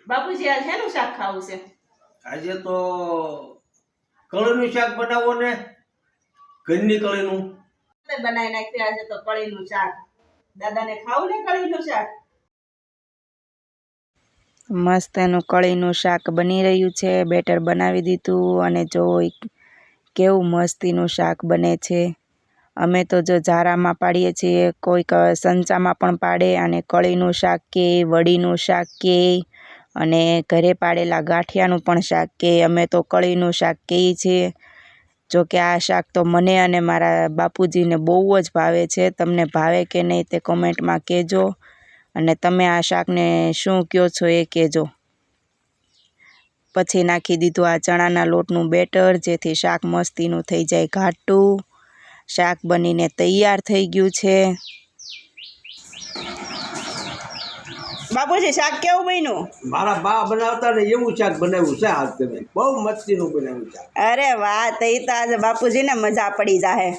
બાપુજી આજ શેનું શાક ખાવું છે? આજે તો કળીનું શાક બનાવો ને, ઘરની કળીનું બનાવી નાખ્યું આજે તો કળીનું શાક. દાદાને ખાવું ને કળીનું શાક? મસ્ત એનું કળીનું શાક બની રહ્યું છે. બેટર બનાવી દીધું અને જો કેવું મસ્તીનું શાક બને છે. અમે તો જો ઝારામાં પાડીએ છીએ, કોઈક સંચામાં પણ પાડે, અને કળીનું શાક કે વડીનું શાક કે અને ઘરે પાડેલા ગાંઠિયાનું પણ શાક કે. અમે તો કળીનું શાક કહીએ છીએ. જો કે આ શાક તો મને અને મારા બાપુજીને બહુ જ ભાવે છે. તમને ભાવે કે નહીં તે કોમેન્ટમાં કહેજો, અને તમે આ શાકને શું કહો છો એ કહેજો. પછી નાખી દીધું આ ચણાના લોટનું બેટર, જેથી શાક મસ્તીનું થઈ જાય ઘાટું. શાક બનીને તૈયાર થઈ ગયું છે. બાપુજી શાક કેવું બન્યું? મારા બા બનાવતા ને એવું શાક બનાવ્યું છે આજ તમે. બહુ મસ્તીનું બનાવ્યું છે. અરે વાહ, તો એ તો આજે બાપુજીને મજા પડી જાહે.